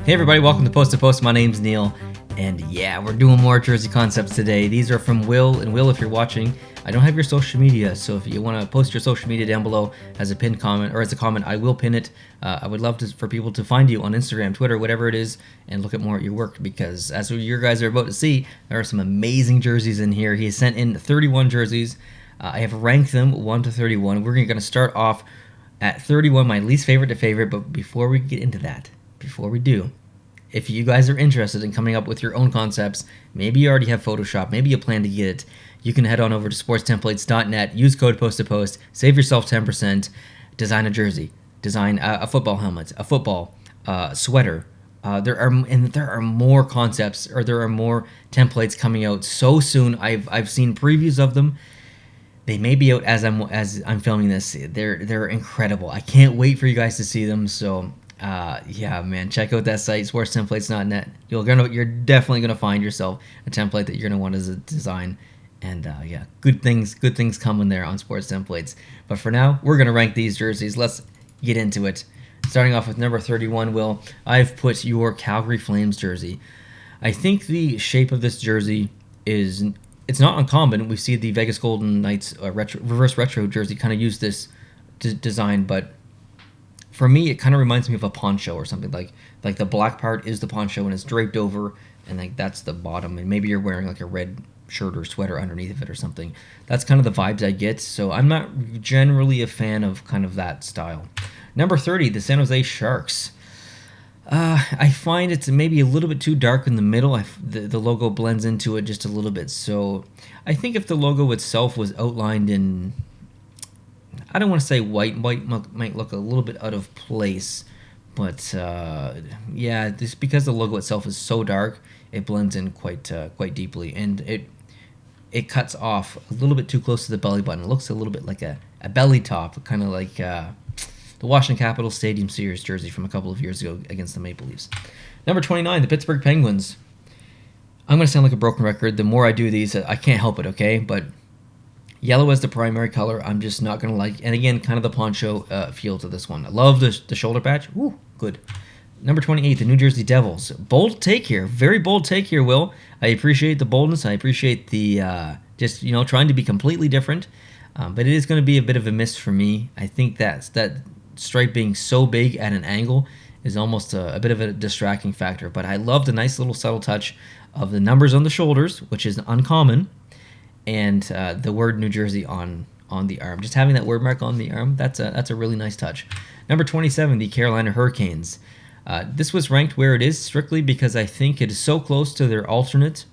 Hey everybody, welcome to Post to Post. My name's Neil, and yeah, we're doing more jersey concepts today. These are from Will, and Will, if you're watching, I don't have your social media, so if you want to post your social media down below as a pinned comment, or as a comment, I will pin it. I would love for people to find you on Instagram, Twitter, whatever it is, and look at more at your work, because as you guys are about to see, there are some amazing jerseys in here. He has sent in 31 jerseys. I have ranked them 1 to 31. We're going to start off at 31, my least favorite to favorite, but before we get into that, before we do, if you guys are interested in coming up with your own concepts, maybe you already have Photoshop, maybe you plan to get it, you can head on over to sportstemplates.net, use code post-to-post, save yourself 10%, design a jersey, design a football helmet, a football sweater. There are more concepts, or there are more templates coming out so soon. I've seen previews of them. They may be out as I'm filming this. They're incredible. I can't wait for you guys to see them. So yeah, man, check out that site, sportstemplates.net. You're definitely gonna find yourself a template that you're gonna want to design. And yeah, good things coming there on Sports Templates. But for now, we're gonna rank these jerseys. Let's get into it. Starting off with number 31, Will, I've put your Calgary Flames jersey. I think the shape of this jersey it's not uncommon. We see the Vegas Golden Knights reverse retro jersey kind of use this design, but for me, it kind of reminds me of a poncho or something. Like the black part is the poncho and it's draped over, and like that's the bottom, and maybe you're wearing like a red shirt or sweater underneath of it or something. That's kind of the vibes I get, so I'm not generally a fan of kind of that style. Number 30, the San Jose Sharks. I find it's maybe a little bit too dark in the middle. The logo blends into it just a little bit. So I think if the logo itself was outlined in, I don't want to say white. White might look a little bit out of place. But yeah, just because the logo itself is so dark, it blends in quite deeply. And it cuts off a little bit too close to the belly button. It looks a little bit like a belly top, kind of like the Washington Capitals Stadium Series jersey from a couple of years ago against the Maple Leafs. Number 29, the Pittsburgh Penguins. I'm going to sound like a broken record. The more I do these, I can't help it, okay? But yellow as the primary color, I'm just not going to like. And again, kind of the poncho feel to this one. I love the shoulder patch. Ooh, good. Number 28, the New Jersey Devils. Bold take here. Very bold take here, Will. I appreciate the boldness. I appreciate the just, trying to be completely different. But it is going to be a bit of a miss for me. I think that stripe being so big at an angle is almost a bit of a distracting factor. But I love the nice little subtle touch of the numbers on the shoulders, which is uncommon, and the word New Jersey on the arm. Just having that word mark on the arm, that's a really nice touch. Number 27, the Carolina Hurricanes. This was ranked where it is strictly because I think it is so close to their alternate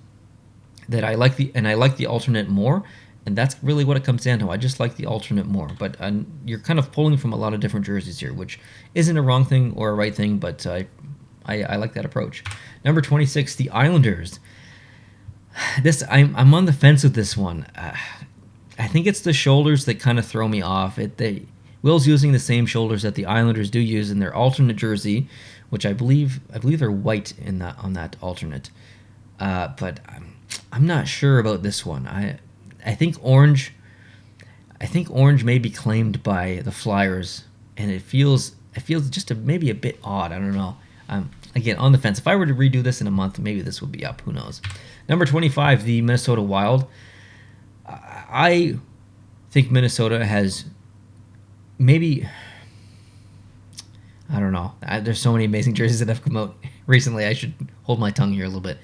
that I like the alternate more. And that's really what it comes down to. I just like the alternate more. But you're kind of pulling from a lot of different jerseys here, which isn't a wrong thing or a right thing, but I like that approach. Number 26, the Islanders. I'm on the fence with this one. I think it's the shoulders that kind of throw me off. Will's using the same shoulders that the Islanders do use in their alternate jersey, which I believe they're white on that alternate. But I'm not sure about this one. I think orange may be claimed by the Flyers, and it feels just maybe a bit odd. I don't know. Again, on the fence. If I were to redo this in a month, maybe this would be up. Who knows? Number 25, the Minnesota Wild. I think Minnesota has maybe, I don't know. There's so many amazing jerseys that have come out recently. I should hold my tongue here a little bit.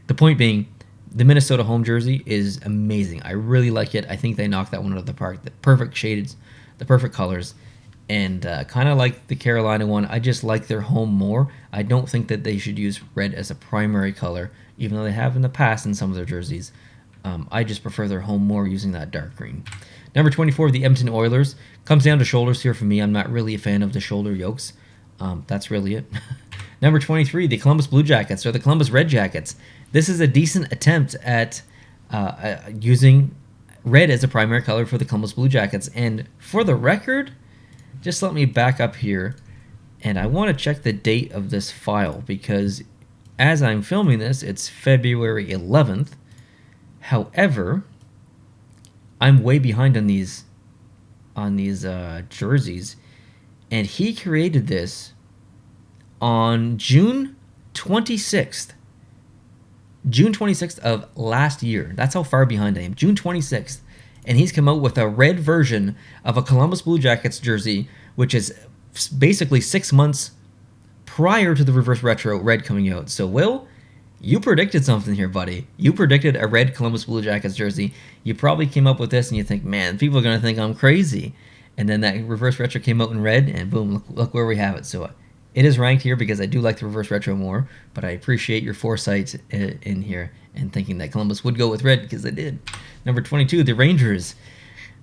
The point being, the Minnesota home jersey is amazing. I really like it. I think they knocked that one out of the park. The perfect shades, the perfect colors, and kind of like the Carolina one, I just like their home more. I don't think that they should use red as a primary color, even though they have in the past in some of their jerseys. I just prefer their home more using that dark green. Number 24, the Edmonton Oilers. Comes down to shoulders here for me. I'm not really a fan of the shoulder yokes. That's really it. Number 23, the Columbus Blue Jackets, or the Columbus Red Jackets. This is a decent attempt at using red as a primary color for the Columbus Blue Jackets. And for the record, just let me back up here, and I want to check the date of this file, because as I'm filming this, it's February 11th. However, I'm way behind on these jerseys, and he created this on June 26th. June 26th of last year. That's how far behind I am. June 26th. And he's come out with a red version of a Columbus Blue Jackets jersey, which is basically 6 months prior to the reverse retro red coming out. So, Will, you predicted something here, buddy. You predicted a red Columbus Blue Jackets jersey. You probably came up with this and you think, man, people are going to think I'm crazy. And then that reverse retro came out in red, and boom, look where we have it. So it is ranked here because I do like the reverse retro more, but I appreciate your foresight in here and thinking that Columbus would go with red because they did. Number 22, the Rangers.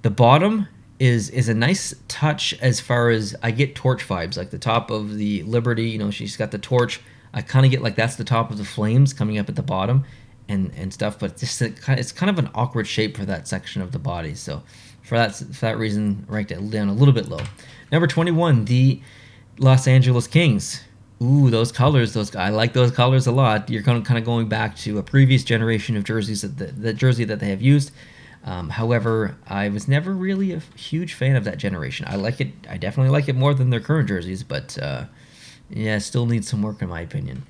The bottom is a nice touch as far as I get torch vibes, like the top of the Liberty, you know, she's got the torch. I kind of get like that's the top of the Flames coming up at the bottom and stuff, but it's kind of an awkward shape for that section of the body. So for that reason, ranked it down a little bit low. Number 21, the Los Angeles Kings. Ooh, those colors, I like those colors a lot. You're kind of going back to a previous generation of jerseys, the jersey that they have used. However, I was never really a huge fan of that generation. I like it. I definitely like it more than their current jerseys, but yeah, still needs some work in my opinion.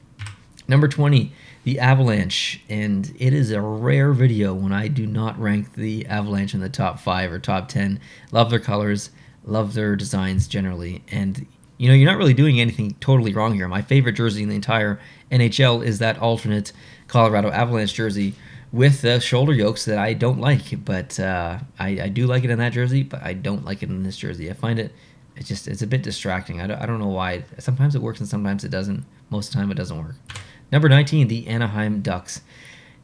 Number 20, the Avalanche, and it is a rare video when I do not rank the Avalanche in the top 5 or top 10. Love their colors, love their designs generally, and you know, you're not really doing anything totally wrong here. My favorite jersey in the entire NHL is that alternate Colorado Avalanche jersey with the shoulder yokes that I don't like, but I do like it in that jersey, but I don't like it in this jersey. I find it's a bit distracting. I don't know why. Sometimes it works and sometimes it doesn't. Most of the time it doesn't work. Number 19, the Anaheim Ducks.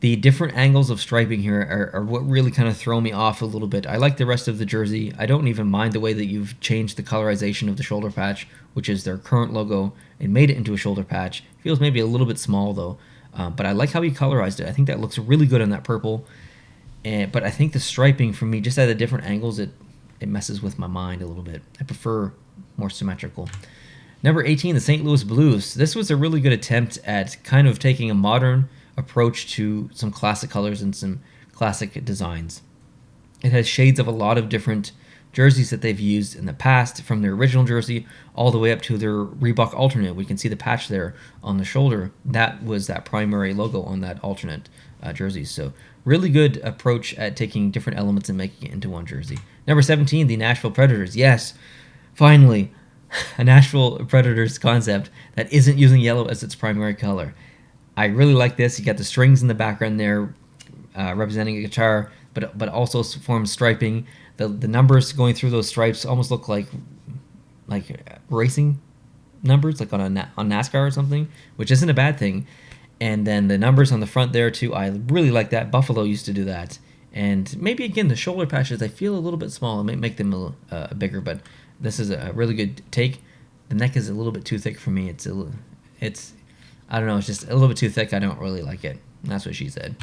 The different angles of striping here are what really kind of throw me off a little bit. I like the rest of the jersey. I don't even mind the way that you've changed the colorization of the shoulder patch, which is their current logo, and made it into a shoulder patch. Feels maybe a little bit small though, but I like how you colorized it. I think that looks really good on that purple. But I think the striping for me, just at the different angles, it messes with my mind a little bit. I prefer more symmetrical. Number 18, the St. Louis Blues. This was a really good attempt at kind of taking a modern approach to some classic colors and some classic designs. It has shades of a lot of different jerseys that they've used in the past, from their original jersey all the way up to their Reebok alternate. We can see the patch there on the shoulder. That was that primary logo on that alternate jersey. So really good approach at taking different elements and making it into one jersey. Number 17, the Nashville Predators. Yes, finally, a Nashville Predators concept that isn't using yellow as its primary color. I really like this. You got the strings in the background there representing a guitar, but also forms striping. The numbers going through those stripes almost look like racing numbers, like on NASCAR or something, which isn't a bad thing. And then the numbers on the front there too, I really like that. Buffalo used to do that. And maybe again the shoulder patches, I feel a little bit small. It might make them a little bigger, but this is a really good take. The neck is a little bit too thick for me. It's I don't know, it's just a little bit too thick. I don't really like it. That's what she said.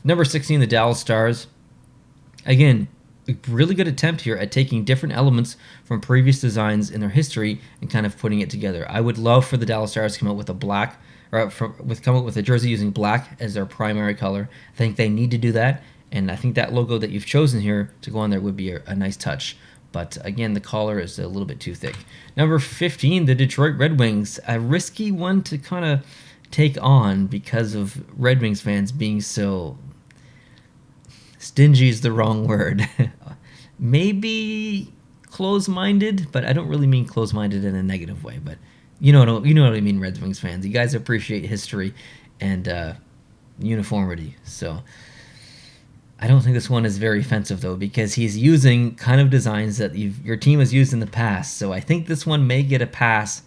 Number 16, the Dallas Stars. Again, a really good attempt here at taking different elements from previous designs in their history and kind of putting it together. I would love for the Dallas Stars to come out with come up with a jersey using black as their primary color. I think they need to do that, and I think that logo that you've chosen here to go on there would be a nice touch. But again, the collar is a little bit too thick. Number 15, the Detroit Red Wings. A risky one to kind of take on because of Red Wings fans being so... Stingy is the wrong word. Maybe close-minded, but I don't really mean close-minded in a negative way. But you know what I mean, Red Wings fans. You guys appreciate history and uniformity. So I don't think this one is very offensive, though, because he's using kind of designs that your team has used in the past. So I think this one may get a pass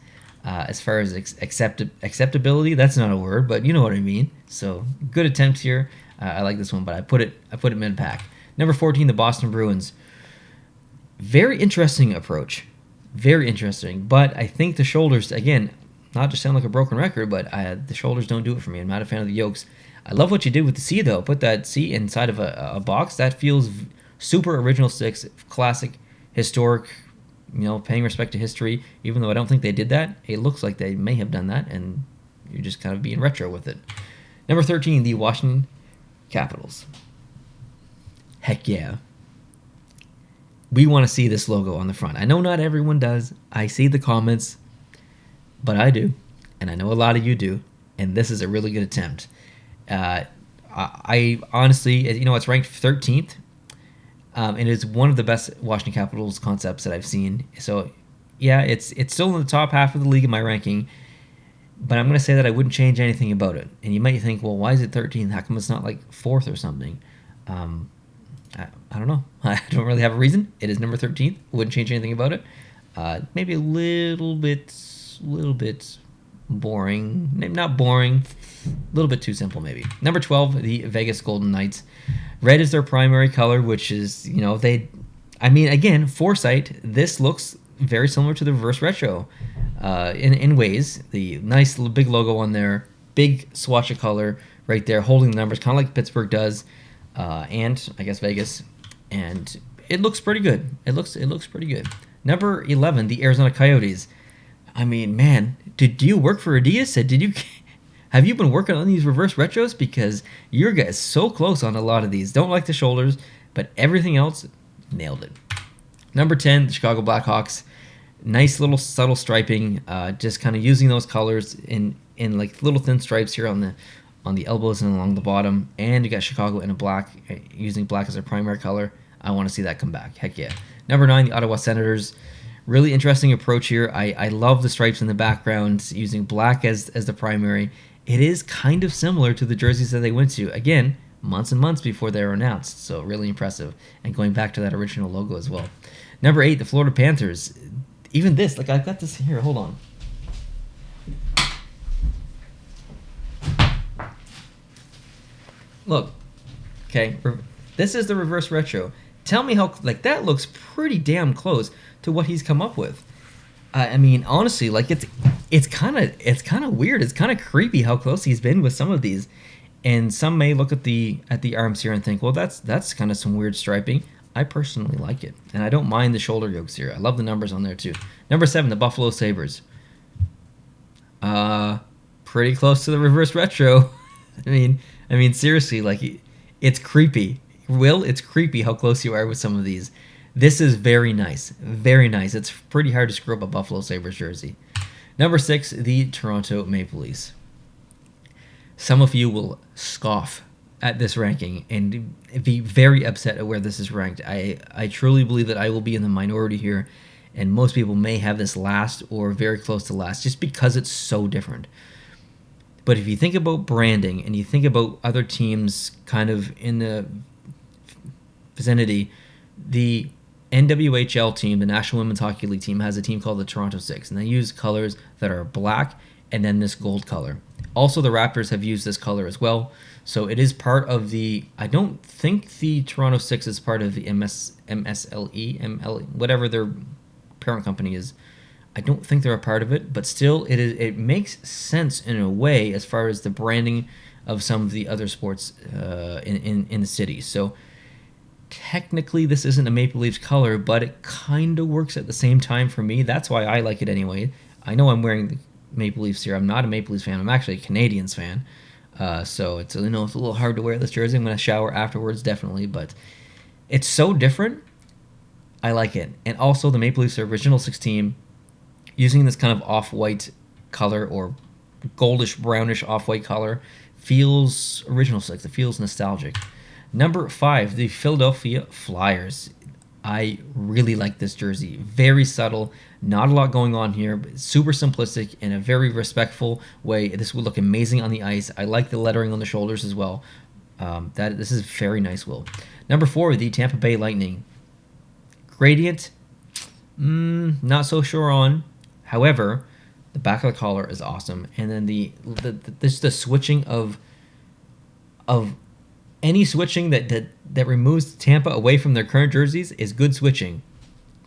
as far as acceptability. That's not a word, but you know what I mean. So good attempt here. I like this one, but I put it mid-pack. Number 14, the Boston Bruins. Very interesting approach. Very interesting. But I think the shoulders, again, not to sound like a broken record, but the shoulders don't do it for me. I'm not a fan of the yokes. I love what you did with the C, though. Put that C inside of a box. That feels super original six, classic, historic, paying respect to history. Even though I don't think they did that, it looks like they may have done that, and you're just kind of being retro with it. Number 13, the Washington Capitals. Heck yeah. We want to see this logo on the front. I know not everyone does. I see the comments, but I do. and I know a lot of you do, and this is a really good attempt. I honestly, it's ranked 13th, and it's one of the best Washington Capitals concepts that I've seen. So, yeah, it's still in the top half of the league in my ranking, but I'm going to say that I wouldn't change anything about it. And you might think, well, why is it 13th? How come it's not like 4th or something? I don't know. I don't really have a reason. It is number 13th. Wouldn't change anything about it. Maybe a little bit boring. Maybe not boring. A little bit too simple, maybe. Number 12, the Vegas Golden Knights. Red is their primary color, which is, again, foresight. This looks very similar to the reverse retro in ways. The nice little big logo on there, big swatch of color right there, holding the numbers, kind of like Pittsburgh does, and I guess Vegas. And it looks pretty good. It looks pretty good. Number 11, the Arizona Coyotes. I mean, man, did you work for Adidas? Have you been working on these reverse retros? Because your guys so close on a lot of these. Don't like the shoulders, but everything else, nailed it. Number 10, the Chicago Blackhawks. Nice little subtle striping, just kind of using those colors in like little thin stripes here on the elbows and along the bottom. And you got Chicago in a black, using black as their primary color. I want to see that come back. Heck yeah. Number 9, the Ottawa Senators. Really interesting approach here. I love the stripes in the background, using black as the primary. It is kind of similar to the jerseys that they went to. Again, months and months before they were announced. So really impressive. And going back to that original logo as well. Number 8, the Florida Panthers. Even this, like I've got this here. Hold on. Look. Okay. This is the reverse retro. Tell me how, like, that looks pretty damn close to what he's come up with. I mean, honestly, like it's kind of weird. It's kind of creepy how close he's been with some of these. And some may look at the arms here and think, well, that's kind of some weird striping. I personally like it, and I don't mind the shoulder yokes here. I love the numbers on there too. Number 7, the Buffalo Sabres. Pretty close to the reverse retro. I mean, seriously, like it's creepy. Will, it's creepy how close you are with some of these. This is very nice. Very nice. It's pretty hard to screw up a Buffalo Sabres jersey. Number 6, the Toronto Maple Leafs. Some of you will scoff at this ranking and be very upset at where this is ranked. I truly believe that I will be in the minority here, and most people may have this last or very close to last just because it's so different. But if you think about branding and you think about other teams kind of in the vicinity, the NWHL team, the National Women's Hockey League team, has a team called the Toronto Six, and they use colors that are black and then this gold color. Also, the Raptors have used this color as well, so it is part of the. I don't think the Toronto Six is part of the MSLE, whatever their parent company is. I don't think they're a part of it, but still, it makes sense in a way as far as the branding of some of the other sports in the city. So technically, this isn't a Maple Leafs color, but it kind of works at the same time for me. That's why I like it anyway. I know I'm wearing the Maple Leafs here. I'm not a Maple Leafs fan. I'm actually a Canadiens fan. So it's it's a little hard to wear this jersey. I'm going to shower afterwards, definitely, but it's so different. I like it. And also, the Maple Leafs original 6 team, using this kind of off-white color or goldish, brownish off-white color, feels original 6. It feels nostalgic. Number 5, the Philadelphia Flyers. I really like this jersey. Very subtle. Not a lot going on here, but super simplistic in a very respectful way. This would look amazing on the ice. I like the lettering on the shoulders as well. This is very nice, Will. Number 4, the Tampa Bay Lightning. Gradient, not so sure on. However, the back of the collar is awesome, and then the switching of any switching that removes Tampa away from their current jerseys is good switching.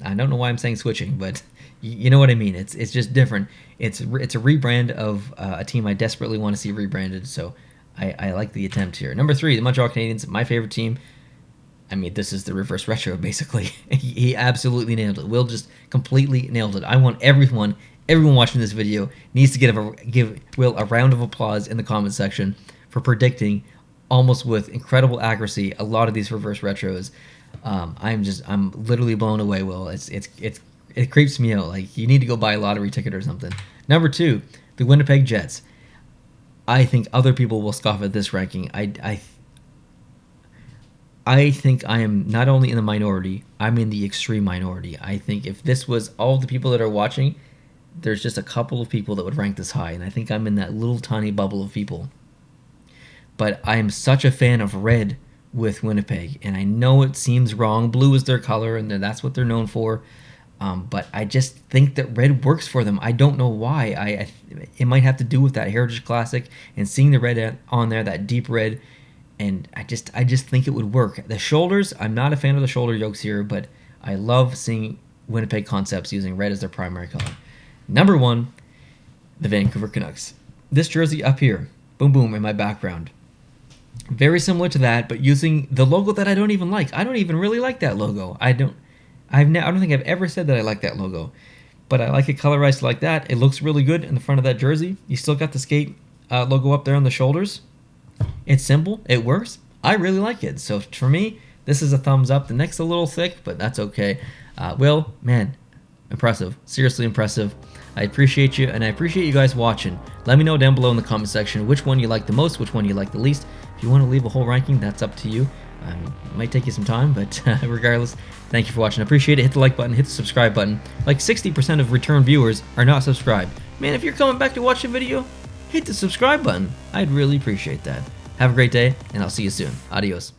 I don't know why I'm saying switching, but you know what I mean. It's just different. It's a rebrand of a team I desperately want to see rebranded, so I like the attempt here. Number 3, the Montreal Canadiens, my favorite team. I mean, this is the reverse retro, basically. He absolutely nailed it. Will just completely nailed it. I want everyone watching this video needs to give Will a round of applause in the comment section for predicting almost with incredible accuracy a lot of these reverse retros. I'm literally blown away, Will. It creeps me out. Like, you need to go buy a lottery ticket or something. Number 2, The Winnipeg Jets. I think other people will scoff at this ranking. I think I am not only in the minority, I'm in the extreme minority. I think if this was all the people that are watching, there's just a couple of people that would rank this high, and I think I'm in that little tiny bubble of people. But I am such a fan of red with Winnipeg, and I know it seems wrong. Blue is their color, and that's what they're known for. But I just think that red works for them. I don't know why. It might have to do with that Heritage Classic and seeing the red on there, that deep red. And I just think it would work. The shoulders, I'm not a fan of the shoulder yokes here, but I love seeing Winnipeg Concepts using red as their primary color. Number 1, the Vancouver Canucks. This jersey up here, boom boom, in my background. Very similar to that, but using the logo that I don't even like. I don't even really like that logo. I don't think I've ever said that I like that logo, but I like it colorized like that. It looks really good in the front of that jersey. You still got the skate logo up there on the shoulders. It's simple. It works. I really like it. So for me, this is a thumbs up. The neck's a little thick, but that's okay. Will, man, impressive. Seriously impressive. I appreciate you, and I appreciate you guys watching. Let me know down below in the comment section which one you like the most, which one you like the least. If you want to leave a whole ranking, that's up to you. It might take you some time, but regardless, thank you for watching. I appreciate it. Hit the like button, hit the subscribe button. Like 60% of return viewers are not subscribed. Man, if you're coming back to watch the video, hit the subscribe button. I'd really appreciate that. Have a great day, and I'll see you soon. Adios.